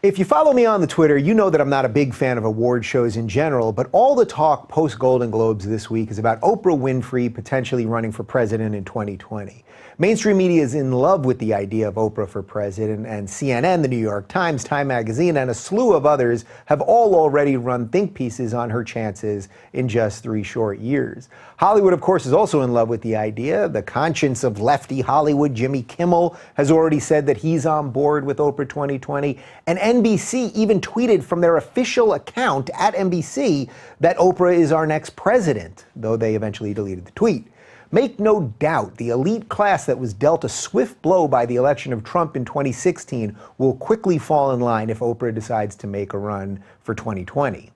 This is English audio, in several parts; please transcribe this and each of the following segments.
If you follow me on the Twitter, you know that I'm not a big fan of award shows in general, but all the talk post-Golden Globes this week is about Oprah Winfrey potentially running for president in 2020. Mainstream media is in love with the idea of Oprah for president, and CNN, the New York Times, Time Magazine, and a slew of others have all already run think pieces on her chances in just 3 short years. Hollywood, of course, is also in love with the idea. The conscience of lefty Hollywood, Jimmy Kimmel, has already said that he's on board with Oprah 2020, and NBC even tweeted from their official account at NBC that Oprah is our next president, though they eventually deleted the tweet. Make no doubt, the elite class that was dealt a swift blow by the election of Trump in 2016 will quickly fall in line if Oprah decides to make a run for 2020.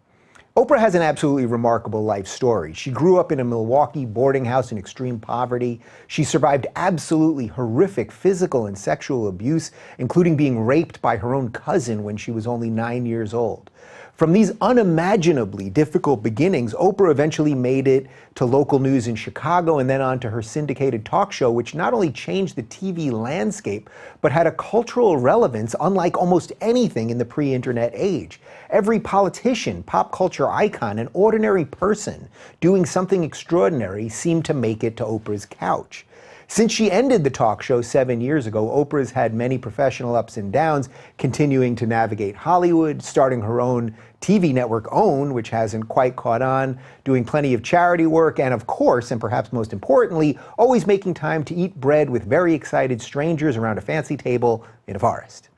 Oprah has an absolutely remarkable life story. She grew up in a Milwaukee boarding house in extreme poverty. She survived absolutely horrific physical and sexual abuse, including being raped by her own cousin when she was only 9 years old. From these unimaginably difficult beginnings, Oprah eventually made it to local news in Chicago and then on to her syndicated talk show, which not only changed the TV landscape, but had a cultural relevance unlike almost anything in the pre-internet age. Every politician, pop culture icon, and ordinary person doing something extraordinary seemed to make it to Oprah's couch. Since she ended the talk show 7 years ago, Oprah's had many professional ups and downs, continuing to navigate Hollywood, starting her own TV network OWN, which hasn't quite caught on, doing plenty of charity work, and of course, and perhaps most importantly, always making time to eat bread with very excited strangers around a fancy table in a forest.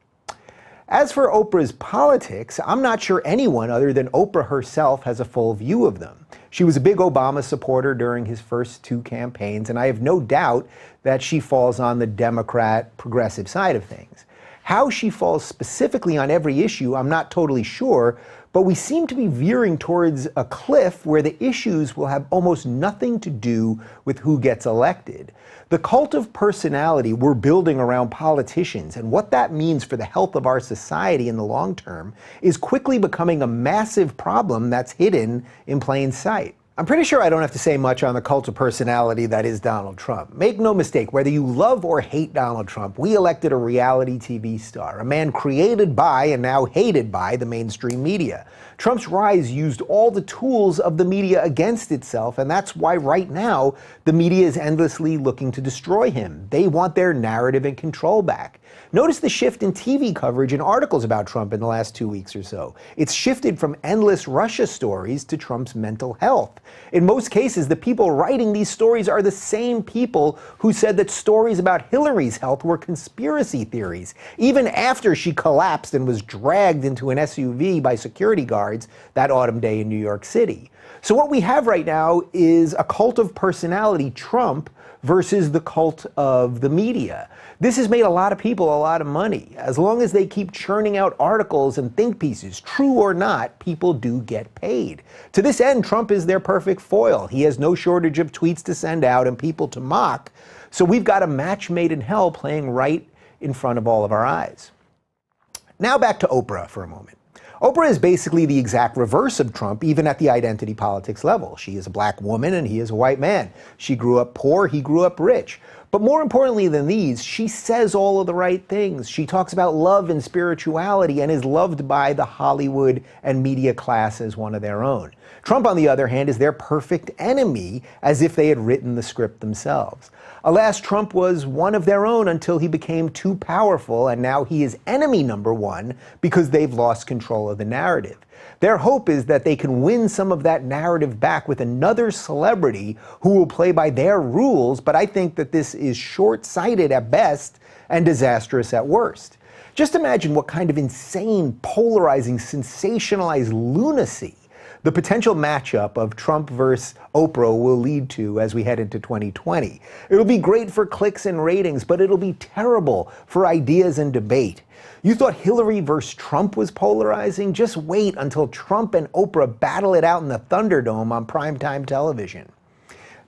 As for Oprah's politics, I'm not sure anyone other than Oprah herself has a full view of them. She was a big Obama supporter during his first 2 campaigns, and I have no doubt that she falls on the Democrat progressive side of things. How she falls specifically on every issue, I'm not totally sure, but we seem to be veering towards a cliff where the issues will have almost nothing to do with who gets elected. The cult of personality we're building around politicians and what that means for the health of our society in the long term is quickly becoming a massive problem that's hidden in plain sight. I'm pretty sure I don't have to say much on the cult of personality that is Donald Trump. Make no mistake, whether you love or hate Donald Trump, we elected a reality TV star, a man created by and now hated by the mainstream media. Trump's rise used all the tools of the media against itself, and that's why right now the media is endlessly looking to destroy him. They want their narrative and control back. Notice the shift in TV coverage and articles about Trump in the last 2 weeks or so. It's shifted from endless Russia stories to Trump's mental health. In most cases, the people writing these stories are the same people who said that stories about Hillary's health were conspiracy theories, even after she collapsed and was dragged into an SUV by security guards that autumn day in New York City. So what we have right now is a cult of personality, Trump, versus the cult of the media. This has made a lot of people a lot of money. As long as they keep churning out articles and think pieces, true or not, people do get paid. To this end, Trump is their perfect foil. He has no shortage of tweets to send out and people to mock. So we've got a match made in hell playing right in front of all of our eyes. Now back to Oprah for a moment. Oprah is basically the exact reverse of Trump, even at the identity politics level. She is a black woman and he is a white man. She grew up poor, he grew up rich. But more importantly than these, she says all of the right things. She talks about love and spirituality and is loved by the Hollywood and media class as one of their own. Trump, on the other hand, is their perfect enemy, as if they had written the script themselves. Alas, Trump was one of their own until he became too powerful, and now he is enemy number one because they've lost control of the narrative. Their hope is that they can win some of that narrative back with another celebrity who will play by their rules, but I think that this is short-sighted at best and disastrous at worst. Just imagine what kind of insane, polarizing, sensationalized lunacy the potential matchup of Trump versus Oprah will lead to as we head into 2020. It'll be great for clicks and ratings, but it'll be terrible for ideas and debate. You thought Hillary versus Trump was polarizing? Just wait until Trump and Oprah battle it out in the Thunderdome on primetime television.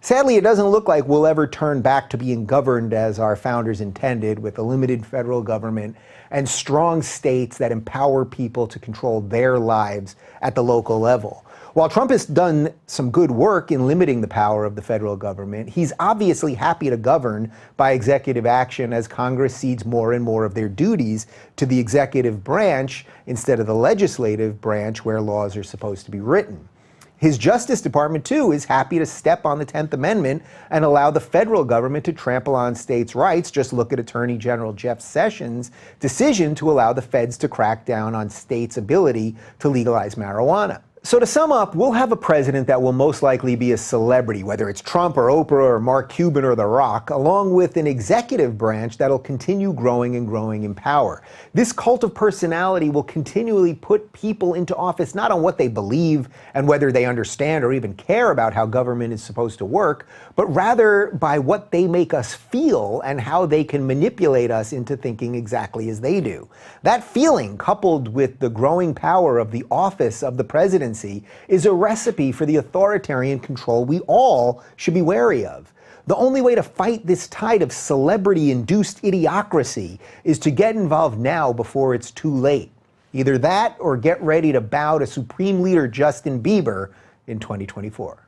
Sadly, it doesn't look like we'll ever turn back to being governed as our founders intended, with a limited federal government and strong states that empower people to control their lives at the local level. While Trump has done some good work in limiting the power of the federal government, he's obviously happy to govern by executive action as Congress cedes more and more of their duties to the executive branch instead of the legislative branch where laws are supposed to be written. His Justice Department, too, is happy to step on the 10th Amendment and allow the federal government to trample on states' rights. Just look at Attorney General Jeff Sessions' decision to allow the feds to crack down on states' ability to legalize marijuana. So to sum up, we'll have a president that will most likely be a celebrity, whether it's Trump or Oprah or Mark Cuban or The Rock, along with an executive branch that'll continue growing and growing in power. This cult of personality will continually put people into office not on what they believe and whether they understand or even care about how government is supposed to work, but rather by what they make us feel and how they can manipulate us into thinking exactly as they do. That feeling, coupled with the growing power of the office of the presidency, is a recipe for the authoritarian control we all should be wary of. The only way to fight this tide of celebrity-induced idiocracy is to get involved now before it's too late. Either that or get ready to bow to Supreme Leader Justin Bieber in 2024.